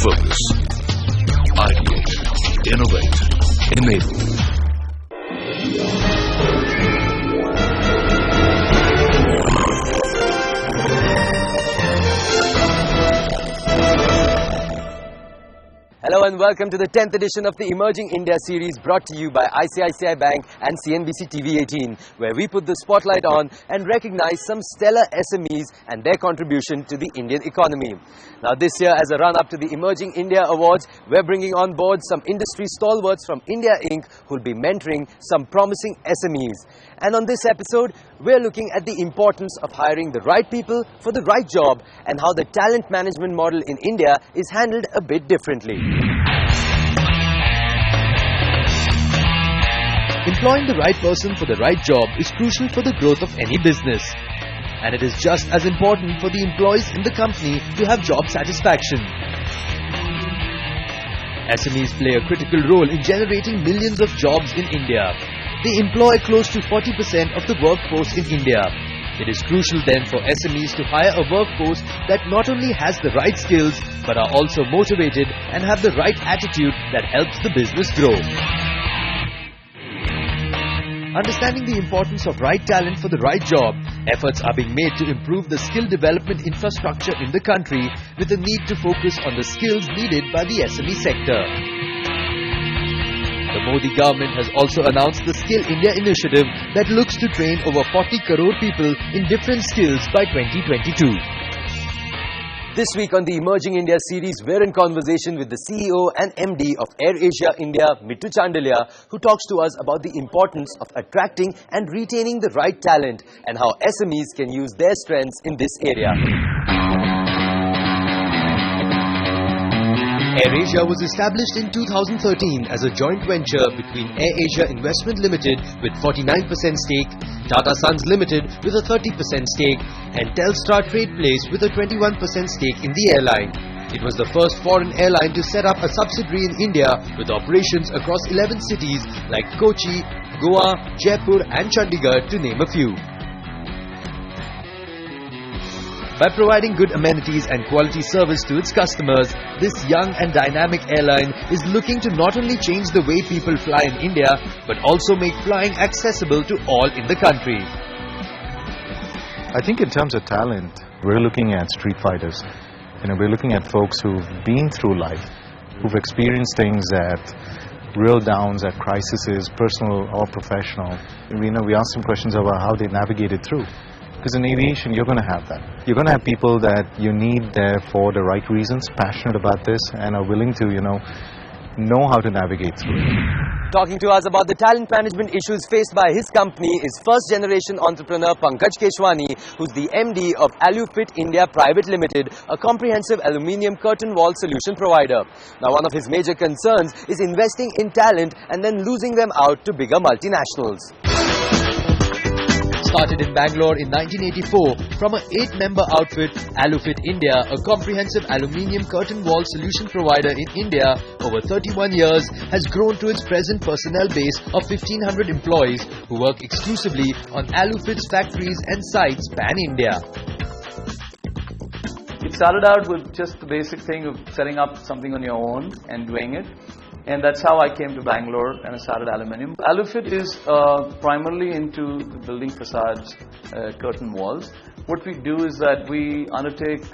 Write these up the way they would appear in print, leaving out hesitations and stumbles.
Focus. Ideate. Innovate. Enable. Hello and welcome to the 10th edition of the Emerging India series brought to you by ICICI Bank and CNBC TV18, where we put the spotlight on and recognize some stellar SMEs and their contribution to the Indian economy. Now this year, as a run-up to the Emerging India Awards, we're bringing on board some industry stalwarts from India Inc. who'll be mentoring some promising SMEs. And on this episode, we're looking at the importance of hiring the right people for the right job and how the talent management model in India is handled a bit differently. Employing the right person for the right job is crucial for the growth of any business. And it is just as important for the employees in the company to have job satisfaction. SMEs play a critical role in generating millions of jobs in India. They employ close to 40% of the workforce in India. It is crucial then for SMEs to hire a workforce that not only has the right skills but are also motivated and have the right attitude that helps the business grow. Understanding the importance of right talent for the right job, efforts are being made to improve the skill development infrastructure in the country with a need to focus on the skills needed by the SME sector. The Modi government has also announced the Skill India initiative that looks to train over 40 crore people in different skills by 2022. This week on the Emerging India series, we're in conversation with the CEO and MD of AirAsia India, Mittu, who talks to us about the importance of attracting and retaining the right talent and how SMEs can use their strengths in this area. AirAsia was established in 2013 as a joint venture between AirAsia Investment Limited with 49% stake, Tata Sons Limited with a 30% stake, and Telstra TradePlace with a 21% stake in the airline. It was the first foreign airline to set up a subsidiary in India with operations across 11 cities like Kochi, Goa, Jaipur and Chandigarh to name a few. By providing good amenities and quality service to its customers, this young and dynamic airline is looking to not only change the way people fly in India, but also make flying accessible to all in the country. I think in terms of talent, we're looking at street fighters. We're looking at folks who've been through life, who've experienced things at real downs, at crises, personal or professional. We ask them questions about how they navigated through. Because in aviation, you're going to have that. You're going to have people that you need there for the right reasons, passionate about this, and are willing to, know how to navigate through it. Talking to us about the talent management issues faced by his company is first-generation entrepreneur Pankaj Keshwani, who's the MD of Alufit India Private Limited, a comprehensive aluminium curtain wall solution provider. Now, one of his major concerns is investing in talent and then losing them out to bigger multinationals. Started in Bangalore in 1984 from an 8-member outfit, Alufit India, a comprehensive aluminium curtain wall solution provider in India, over 31 years has grown to its present personnel base of 1,500 employees who work exclusively on Alufit's factories and sites pan-India. It started out with just the basic thing of setting up something on your own and doing it. And that's how I came to Bangalore and I started aluminium. Alufit is primarily into the building facades, curtain walls. What we do is that we undertake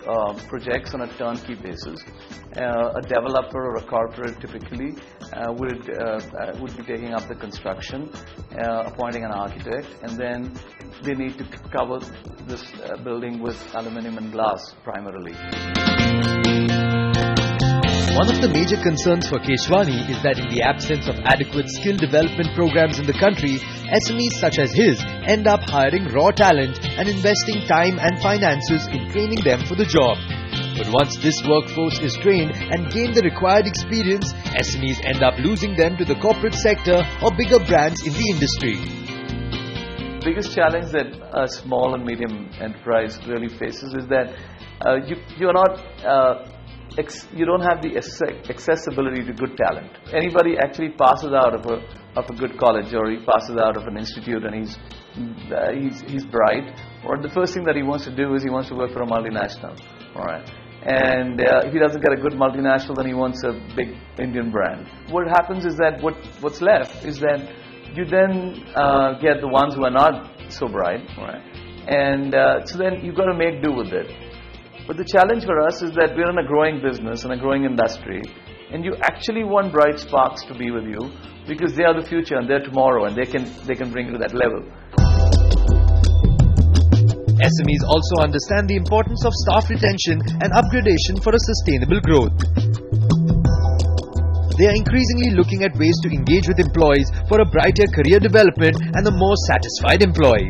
projects on a turnkey basis. A developer or a corporate typically would be taking up the construction, appointing an architect, and then they need to cover this building with aluminium and glass primarily. One of the major concerns for Keshwani is that in the absence of adequate skill development programs in the country, SMEs such as his end up hiring raw talent and investing time and finances in training them for the job. But once this workforce is trained and gain the required experience, SMEs end up losing them to the corporate sector or bigger brands in the industry. The biggest challenge that a small and medium enterprise really faces is that you don't have the accessibility to good talent. Anybody actually passes out of a good college, or he passes out of an institute and he's bright, or the first thing that he wants to do is he wants to work for a multinational. All right. and he doesn't get a good multinational, then he wants a big Indian brand. What happens is that what's left is that you then get the ones who are not so bright, right? And so then you've got to make do with it. But the challenge for us is that we're in a growing business and a growing industry, and you actually want bright sparks to be with you because they are the future and they're tomorrow, and they can bring you to that level. SMEs also understand the importance of staff retention and upgradation for a sustainable growth. They are increasingly looking at ways to engage with employees for a brighter career development and a more satisfied employee.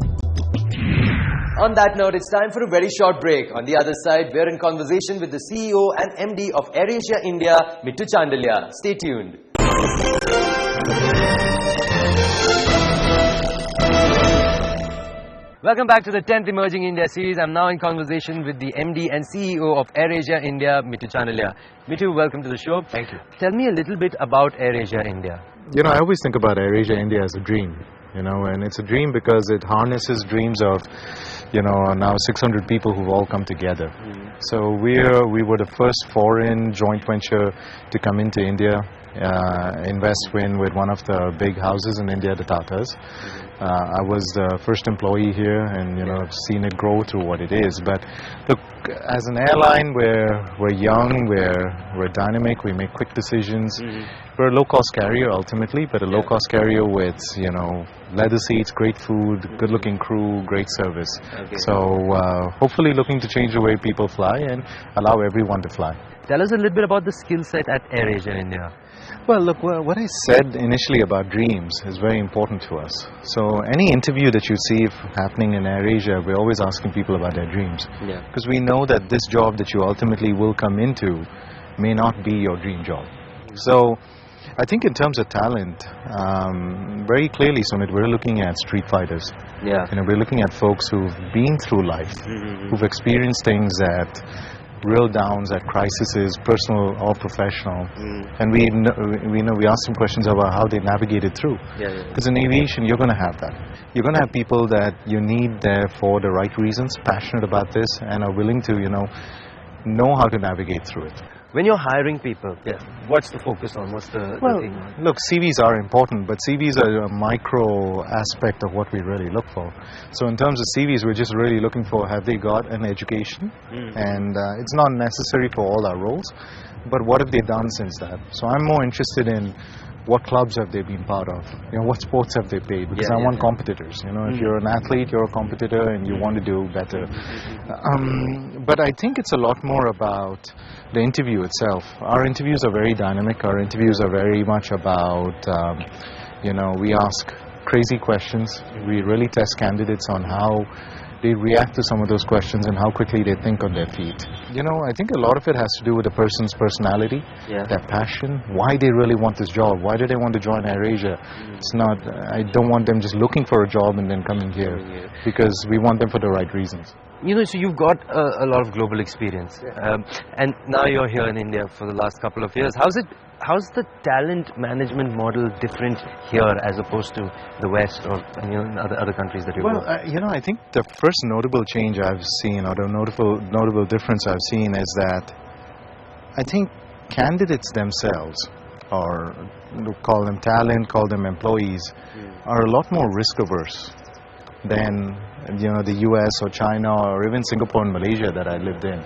On that note, it's time for a very short break. On the other side, we're in conversation with the CEO and MD of AirAsia India, Mittu Chandilya. Stay tuned. Welcome back to the 10th Emerging India series. I'm now in conversation with the MD and CEO of AirAsia India, Mittu Chandilya. Mittu, welcome to the show. Thank you. Tell me a little bit about AirAsia India. You know, I always think about AirAsia India as a dream, you know, and it's a dream because it harnesses dreams of, you know, now 600 people who've all come together. So we were the first foreign joint venture to come into India, invest with one of the big houses in India, the Tatas. I was the first employee here, and you know, I've seen it grow to what it is. But look, as an airline, we're young, we're dynamic, we make quick decisions. We're a low-cost carrier ultimately, but a low-cost carrier with, you know, leather seats, great food, good-looking crew, great service. So hopefully looking to change the way people fly and allow everyone to fly. Tell us a little bit about the skill set at AirAsia India. Well, look, what I said initially about dreams is very important to us. So any interview that you see happening in AirAsia, we're always asking people about their dreams. Because we know that this job that you ultimately will come into may not be your dream job. So I think in terms of talent, very clearly, Sumit, we're looking at street fighters. You know, we're looking at folks who've been through life, who've experienced things at real downs, at crises, personal or professional, and we ask them questions about how they navigated through. Because in aviation, you're going to have that. You're going to have people that you need there for the right reasons, passionate about this, and are willing to, you know how to navigate through it. When you're hiring people, what's the focus on? What's the thing? Look, CVs are important, but CVs are a micro aspect of what we really look for. So in terms of CVs, we're just really looking for, have they got an education? And it's not necessary for all our roles, but what have they done since that? So I'm more interested in what clubs have they been part of? You know, what sports have they played? Because I want competitors. You know, if you're an athlete, you're a competitor and you want to do better. But I think it's a lot more about the interview itself. Our interviews are very dynamic. Our interviews are very much about, you know, we ask crazy questions. We really test candidates on how they react to some of those questions and how quickly they think on their feet. You know, I think a lot of it has to do with the person's personality, their passion, why they really want this job, why do they want to join AirAsia. It's not, I don't want them just looking for a job and then coming here, because we want them for the right reasons. You know, so you've got a lot of global experience, and now you're here in India for the last couple of years. How's the talent management model different here as opposed to the West or other countries that you've worked? Well, you know, I think the first notable change I've seen, or the notable difference I've seen, is that I think candidates themselves, or call them talent, call them employees, are a lot more risk averse than, you know, the US or China or even Singapore and Malaysia that I lived in.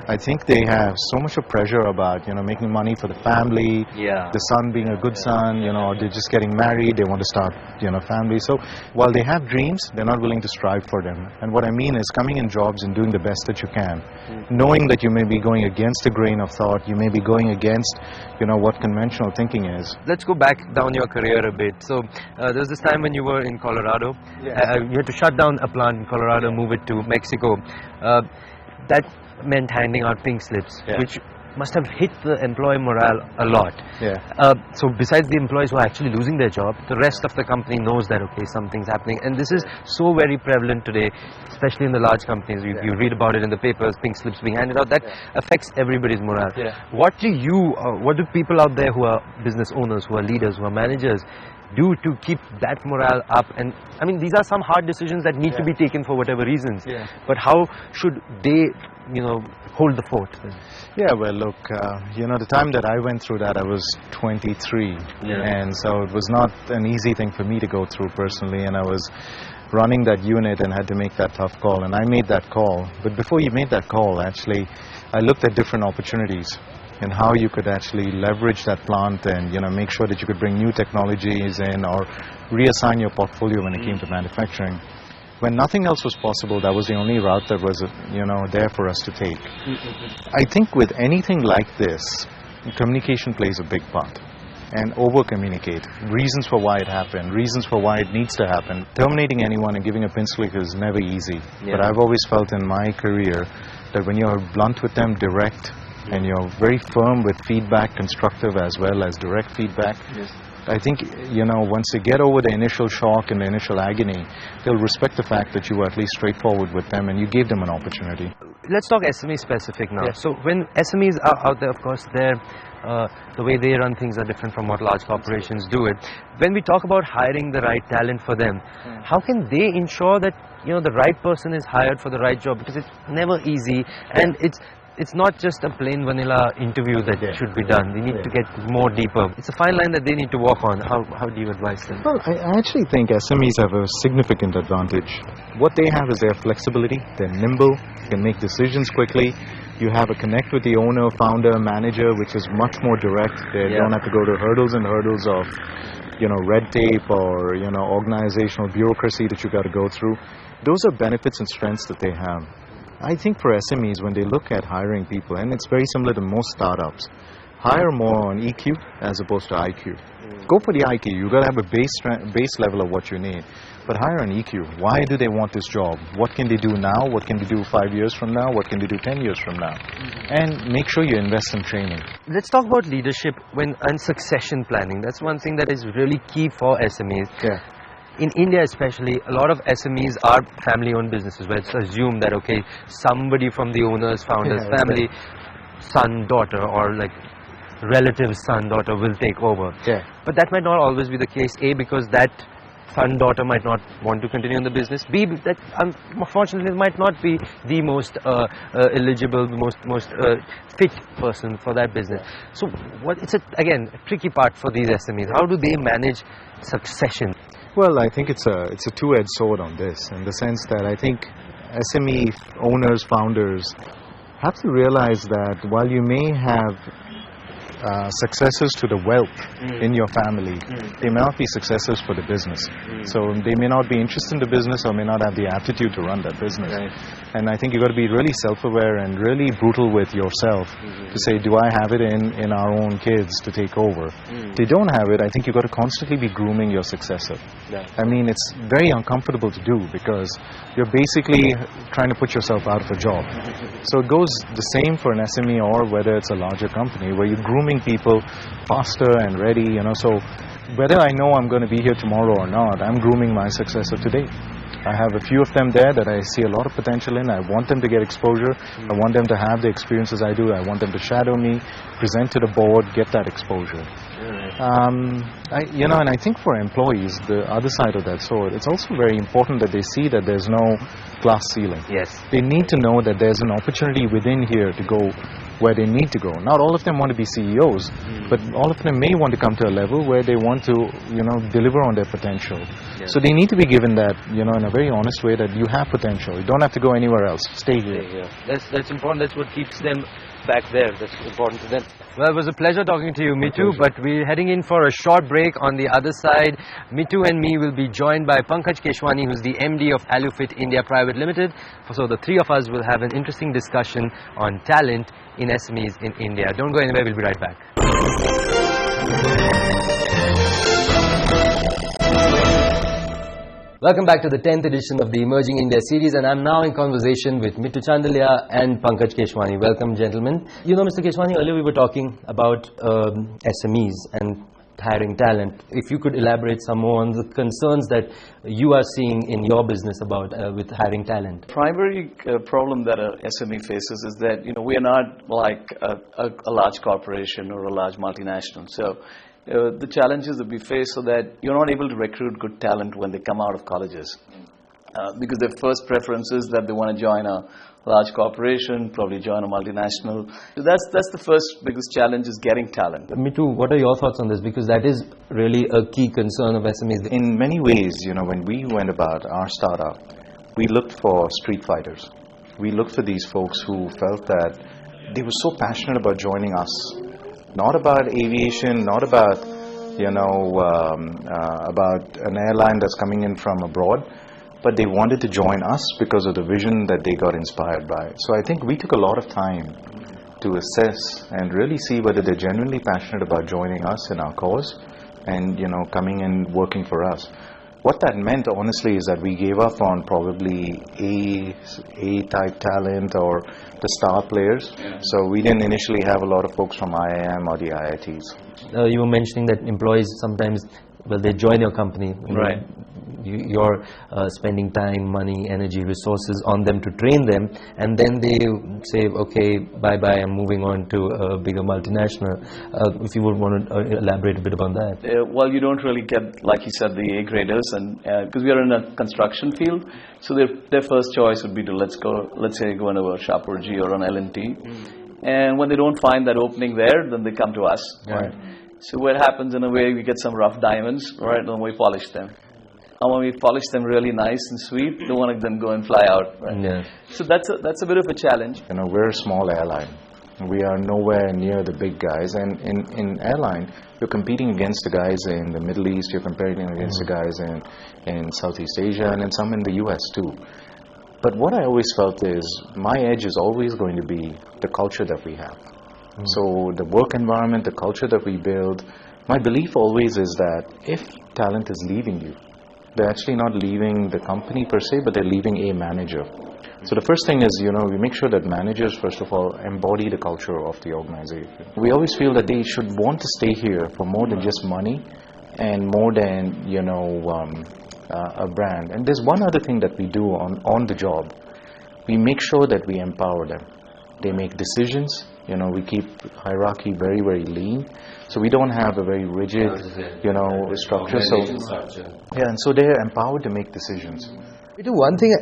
I think they have so much of pressure about, you know, making money for the family, the son being a good son, you know, they're just getting married, they want to start, you know, family. So while they have dreams, they're not willing to strive for them. And what I mean is coming in jobs and doing the best that you can, knowing that you may be going against a grain of thought, you may be going against, you know, what conventional thinking is. Let's go back down your career a bit. So there was this time when you were in Colorado. You had to shut down a plant in Colorado, move it to Mexico. That meant handing out pink slips, which must have hit the employee morale a lot. So besides the employees who are actually losing their job, the rest of the company knows that, okay, something's happening. And this is so very prevalent today, especially in the large companies. You read about it in the papers, pink slips being handed out. That affects everybody's morale. What do people out there who are business owners, who are leaders, who are managers, do to keep that morale up? And I mean, these are some hard decisions that need to be taken for whatever reasons. Yeah. But how should they, hold the fort? Yeah, well, look, the time that I went through that, I was 23. And so it was not an easy thing for me to go through personally. And I was running that unit and had to make that tough call. And I made that call. But before you made that call, actually, I looked at different opportunities and how you could actually leverage that plant and, make sure that you could bring new technologies in or reassign your portfolio when it came to manufacturing. When nothing else was possible, that was the only route that was, there for us to take. I think with anything like this, communication plays a big part. And over-communicate. Reasons for why it happened, reasons for why it needs to happen. Terminating anyone and giving a pencil is never easy. But I've always felt in my career that when you're blunt with them, direct, and you're very firm with feedback, constructive as well as direct feedback, I think, once they get over the initial shock and the initial agony, they'll respect the fact that you were at least straightforward with them and you gave them an opportunity. Let's talk SME specific now. So when SMEs are out there, of course, the way they run things are different from what large corporations do it. When we talk about hiring the right talent for them, how can they ensure that, the right person is hired for the right job? Because it's never easy, and it's not just a plain vanilla interview that should be done. They need to get more deeper. It's a fine line that they need to walk on. How do you advise them? Well, I actually think SMEs have a significant advantage. What they have is their flexibility. They're nimble, can make decisions quickly. You have a connect with the owner, founder, manager, which is much more direct. They don't have to go to hurdles and hurdles of, red tape or, organizational bureaucracy that you got to go through. Those are benefits and strengths that they have. I think for SMEs, when they look at hiring people, and it's very similar to most startups, hire more on EQ as opposed to IQ. Go for the IQ. You've got to have a base level of what you need. But hire on EQ. Why do they want this job? What can they do now? What can they do 5 years from now? What can they do 10 years from now? And make sure you invest in training. Let's talk about leadership and succession planning. That's one thing that is really key for SMEs. In India especially, a lot of SMEs are family-owned businesses where it's assumed that, okay, somebody from the owner's, founder's family, son, daughter, or like relative son, daughter will take over. But that might not always be the case. A, because that son, daughter might not want to continue in the business. B, that unfortunately might not be the most eligible, most fit person for that business. So it's again a tricky part for these SMEs. How do they manage succession? Well, I think it's a two-edged sword on this, in the sense that I think SME owners, founders have to realize that while you may have successors to the wealth in your family, they may not be successors for the business. So they may not be interested in the business or may not have the aptitude to run that business. And I think you've got to be really self-aware and really brutal with yourself to say, do I have it in our own kids to take over? If they don't have it, I think you've got to constantly be grooming your successor. I mean, it's very uncomfortable to do because you're basically trying to put yourself out of a job. So it goes the same for an SME or whether it's a larger company where you're grooming people faster and ready, so whether I know I'm going to be here tomorrow or not, I'm grooming my successor today. I have a few of them there that I see a lot of potential in. I want them to get exposure. I want them to have the experiences I do. I want them to shadow me, present to the board, get that exposure. And I think for employees, the other side of that sword, it's also very important that they see that there's no glass ceiling. They need to know that there's an opportunity within here to go where they need to go. Not all of them want to be CEOs, but all of them may want to come to a level where they want to, deliver on their potential. So they need to be given that, in a very honest way that you have potential. You don't have to go anywhere else. Stay here. That's important. That's what keeps them back there. That's important to them. Well, it was a pleasure talking to you, Mittu, but we're heading in for a short break. On the other side, Mittu and me will be joined by Pankaj Keshwani, who's the MD of Alufit India Private Limited. So the three of us will have an interesting discussion on talent in SMEs in India. Don't go anywhere, we'll be right back. Welcome back to the 10th edition of the Emerging India series, and I'm now in conversation with Mittu Chandilya and Pankaj Keshwani. Welcome, gentlemen. Mr. Keshwani, earlier we were talking about SMEs and hiring talent. If you could elaborate some more on the concerns that you are seeing in your business about with hiring talent. Primary problem that a SME faces is that we are not like a large corporation or a large multinational. So the challenges that we face so that you're not able to recruit good talent when they come out of colleges. Because their first preference is that they want to join a large corporation, probably join a multinational. So that's the first biggest challenge, is getting talent. Mittu, what are your thoughts on this? Because that is really a key concern of SMEs. In many ways, when we went about our startup, we looked for street fighters. We looked for these folks who felt that they were so passionate about joining us. Not about aviation, not about, about an airline that's coming in from abroad, but they wanted to join us because of the vision that they got inspired by. So I think we took a lot of time to assess and really see whether they're genuinely passionate about joining us in our cause and, coming and working for us. What that meant, honestly, is that we gave up on probably A-type talent or the star players. So we didn't initially have a lot of folks from IIM or the IITs. You were mentioning that employees sometimes, they join your company. Right. You're spending time, money, energy, resources on them to train them, and then they say, okay, bye-bye, I'm moving on to a bigger multinational. If you would want to elaborate a bit upon that. Well, you don't really get, like you said, the A graders, and because we are in a construction field, so their first choice would be to let's say go into a Shapurji or an L&T, and when they don't find that opening there, then they come to us. Right. So what happens, in a way, we get some rough diamonds, right, and we polish them. And when we polish them really nice and sweet, they want to then go and fly out. Right? Yeah. So that's a bit of a challenge. We're a small airline. We are nowhere near the big guys. And in airline, you're competing against the guys in the Middle East, you're competing against the guys in Southeast Asia, and in some in the US too. But what I always felt is my edge is always going to be the culture that we have. So the work environment, the culture that we build, my belief always is that if talent is leaving you, they're actually not leaving the company per se, but they're leaving a manager. So the first thing is, we make sure that managers, first of all, embody the culture of the organization. We always feel that they should want to stay here for more than just money and more than, a brand. And there's one other thing that we do on the job. We make sure that we empower them. They make decisions. We keep hierarchy very, very lean. So we don't have a very rigid, structure. And so they're empowered to make decisions. One thing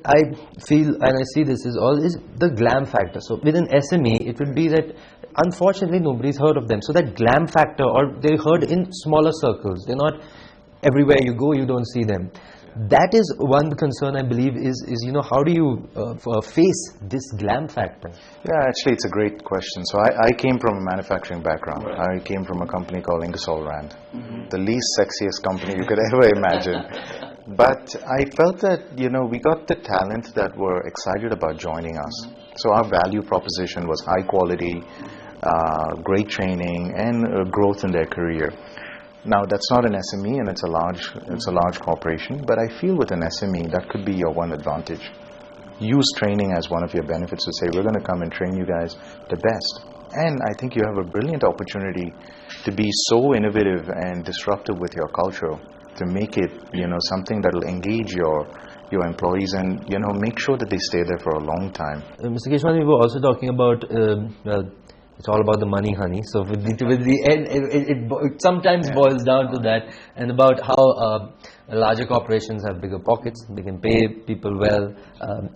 I feel, and I see this is the glam factor. So with an SME, it would be that unfortunately nobody's heard of them. So that glam factor, or they're heard in smaller circles. They're not everywhere you go, you don't see them. That is one concern, I believe, is how do you face this glam factor? Yeah, actually, it's a great question. So I came from a manufacturing background. Right. I came from a company called Ingersoll Rand, the least sexiest company you could ever imagine. But I felt that, we got the talent that were excited about joining us. So our value proposition was high quality, great training, and growth in their career. Now, that's not an SME, and it's a large corporation, but I feel with an SME, that could be your one advantage. Use training as one of your benefits to say, we're going to come and train you guys the best. And I think you have a brilliant opportunity to be so innovative and disruptive with your culture, to make it, something that will engage your employees and, make sure that they stay there for a long time. Mr. Keshwani, we were also talking about it's all about the money, honey. So with the end, it sometimes boils down to that, and about how larger corporations have bigger pockets. They can pay people well.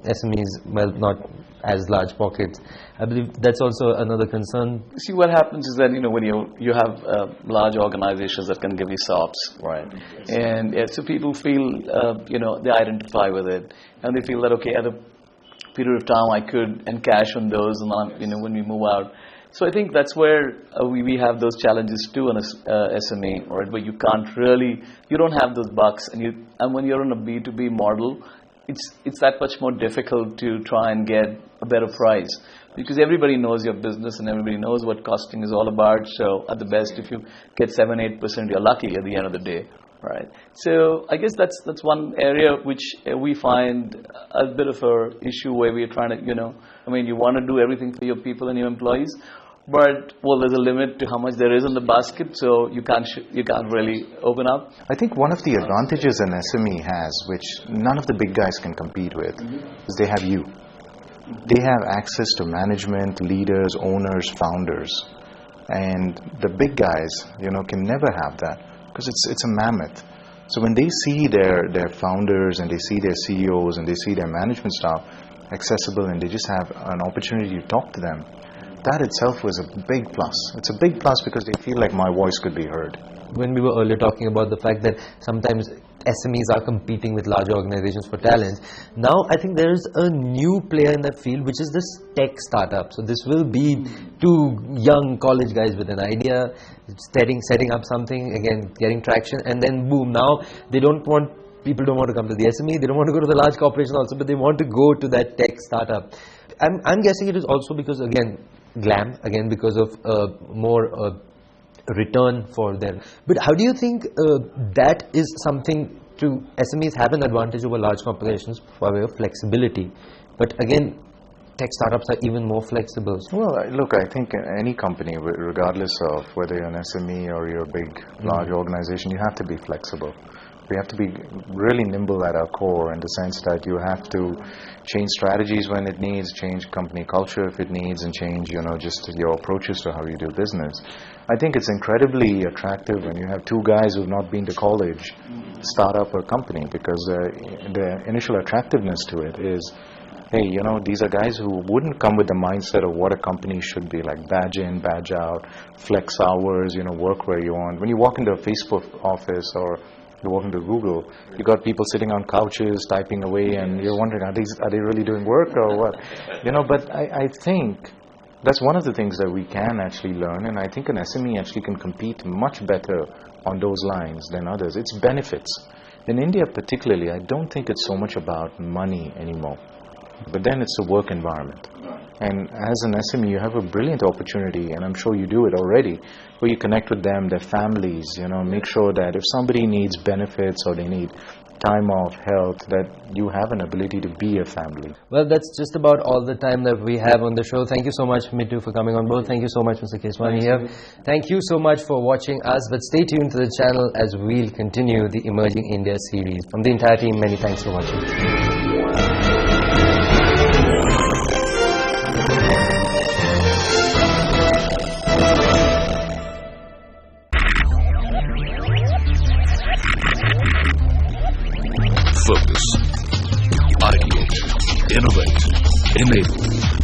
SMEs, not as large pockets. I believe that's also another concern. See, what happens is that when you have large organizations that can give you SOPs, right? And so people feel they identify with it, and they feel that at a period of time I could encash on those, and when we move out. So I think that's where we have those challenges too on a SME, right? Where you don't have those bucks, and when you're on a B2B model, it's that much more difficult to try and get a better price, because everybody knows your business and everybody knows what costing is all about. So at the best, if you get 7-8%, you're lucky at the end of the day. Right. So I guess that's one area which we find a bit of a issue, where we're trying to, you want to do everything for your people and your employees, but there's a limit to how much there is in the basket, so you can't really open up. I think one of the advantages an SME has, which none of the big guys can compete with, is they have you. They have access to management, leaders, owners, founders. And the big guys, can never have that because it's a mammoth. So when they see their founders and they see their CEOs and they see their management staff accessible and they just have an opportunity to talk to them, that itself was a big plus. It's a big plus because they feel like my voice could be heard. When we were earlier talking about the fact that sometimes SMEs are competing with large organizations for talent, now I think there is a new player in that field, which is this tech startup. So this will be two young college guys with an idea, setting up something, again getting traction, and then boom, now people don't want to come to the SME, they don't want to go to the large corporation also, but they want to go to that tech startup. I'm guessing it is also because, again, glam, again because of more return for them. But how do you think that is something to SMEs have an advantage over large corporations by way of flexibility? But again, tech startups are even more flexible. Well, look, I think any company, regardless of whether you're an SME or you're a big, large organization, you have to be flexible. We have to be really nimble at our core in the sense that you have to change strategies when it needs, change company culture if it needs, and change, just your approaches to how you do business. I think it's incredibly attractive when you have two guys who've not been to college start up a company, because the initial attractiveness to it is, hey, these are guys who wouldn't come with the mindset of what a company should be, like badge in, badge out, flex hours, work where you want. When you walk into a Facebook office or you walk into Google, you got people sitting on couches typing away, and you're wondering, are they really doing work or what? But I think that's one of the things that we can actually learn, and I think an SME actually can compete much better on those lines than others. It's benefits. In India particularly, I don't think it's so much about money anymore, but then it's the work environment. And as an SME, you have a brilliant opportunity, and I'm sure you do it already, where you connect with them, their families, make sure that if somebody needs benefits or they need time off, health, that you have an ability to be a family. Well, that's just about all the time that we have on the show. Thank you so much, Mittu, for coming on board. Thank you so much, Mr. Keshwani here. Thank you so much for watching us, but stay tuned to the channel as we'll continue the Emerging India series. From the entire team, many thanks for watching. Focus, ideate, innovate, enable.